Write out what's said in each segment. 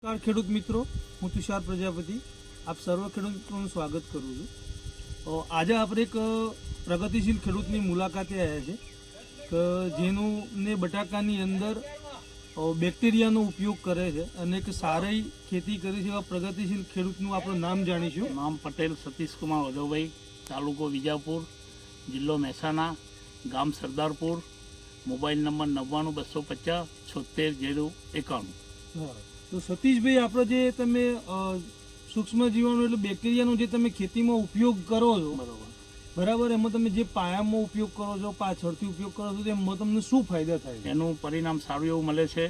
નમસ્કાર ખેડૂત મિત્રો, હું તુષાર પ્રજાપતિ આપ સર્વ ખેડૂત મિત્રોનું સ્વાગત કરું છું. આજે આપણે એક પ્રગતિશીલ ખેડૂતની મુલાકાતે આવ્યા છે કે જેનું ને બટાકાની અંદર બેક્ટેરિયાનો ઉપયોગ કરે છે અને એક સારી ખેતી કરે છે એવા પ્રગતિશીલ ખેડૂતનું આપણું નામ જાણીશું. નામ પટેલ સતીશકુમાર વધવભાઈ, તાલુકો વિજાપુર, જિલ્લો મહેસાણા, ગામ સરદારપુર, મોબાઈલ નંબર 99 250 76 091. હા, તો સતીશભાઈ, આપણે જે તમે સૂક્ષ્મ જીવાણુ એટલે બેક્ટેરિયાનો જે તમે ખેતીમાં ઉપયોગ કરો છો, બરાબર, એમાં તમે જે પાયામાં ઉપયોગ કરો છો, પાછળથી ઉપયોગ કરો છો, એમાં તમને શું ફાયદા થાય છે? એનું પરિણામ સારું એવું મળે છે.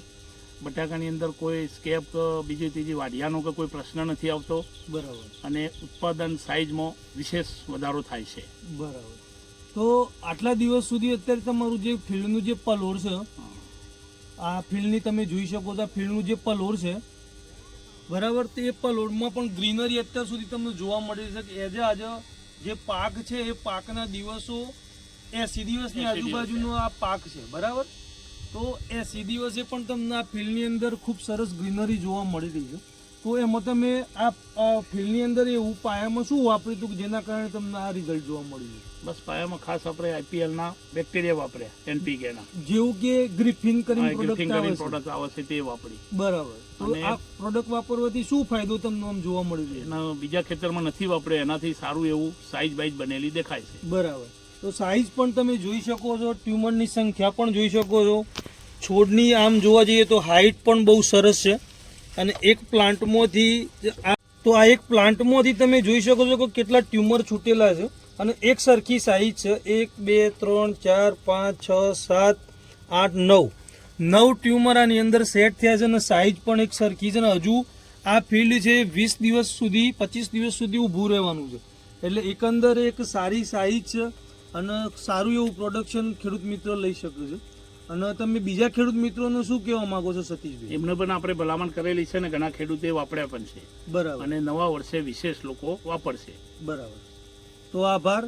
બટાકાની અંદર કોઈ સ્કેપ કે બીજી ત્રીજી વાઢિયાનો કે કોઈ પ્રશ્ન નથી આવતો. બરાબર. અને ઉત્પાદન સાઇઝમાં વિશેષ વધારો થાય છે. બરાબર. તો આટલા દિવસ સુધી અત્યારે તમારું જે ફિલ્ડનું જે પલોર છે, આ ફિલ્ડની તમે જોઈ શકો છો, આ ફિલ્ડનું જે પલોર છે, બરાબર, તે પલોરમાં પણ ગ્રીનરી અત્યાર સુધી તમને જોવા મળી છે કે એજ આજે જે પાક છે એ પાકના દિવસો 80 દિવસની આજુબાજુનો આ પાક છે, બરાબર. તો 80 દિવસે પણ તમને આ ફિલ્ડની અંદર ખૂબ સરસ ગ્રીનરી જોવા મળી રહી છે. તો એમાં તમે આ ફિલ્ડની અંદર એવું પાયામાં શું વાપર્યું હતું કે જેના કારણે તમને આ રિઝલ્ટ જોવા મળ્યું? બસ પાયામાં ખાસ આપણે આઈપીએલના બેક્ટેરિયા વાપર્યા, એનપીકેના, જેવું કે ગ્રિફિન કરીને પ્રોડક્ટ આવે છે તે વાપરી. બરાબર. તો આ પ્રોડક્ટ વાપરવાથી શું ફાયદો તમને આમ જોવા મળી રહ્યો? એના બીજા ખેતરમાં નથી વાપરે, એનાથી સારું એવું સાઈઝ બાઈઝ બનેલી દેખાય છે. બરાબર. તો સાઈઝ પણ તમે જોઈ શકો છો, ટ્યુમરની સંખ્યા પણ જોઈ શકો છો, છોડની આમ જોવા જઈએ તો હાઈટ પણ બહુ સરસ છે. અને એક પ્લાન્ટમાંથી આ એક પ્લાન્ટમાંથી તમે જોઈ શકો છો કે કેટલા ટ્યુમર છૂટેલા છે અને એક સરખી સાઈઝ છે. 1 2 3 4 5 6 7 8 9 ટ્યુમર આની અંદર સેટ થયા છે અને સાઈઝ પણ એક સરખી છે. અને હજુ આ ફિલ્ડ છે 20 દિવસ સુધી 25 દિવસ સુધી ઊભું રહેવાનું છે. એટલે એકંદર એક સારી સાઈઝ છે અને સારું એવું પ્રોડક્શન ખેડૂત મિત્ર લઈ શકે છે. અને તમે બીજા ખેડૂત મિત્રોને શું કહેવા માંગો છો સતીશભાઈ? એમને પણ આપણે ભલામણ કરેલી છે ને ઘણા ખેડૂતે વાપર્યા પણ છે. બરાબર. અને નવા વર્ષે વિશેષ લોકો વાપરશે. બરાબર. તો આભાર.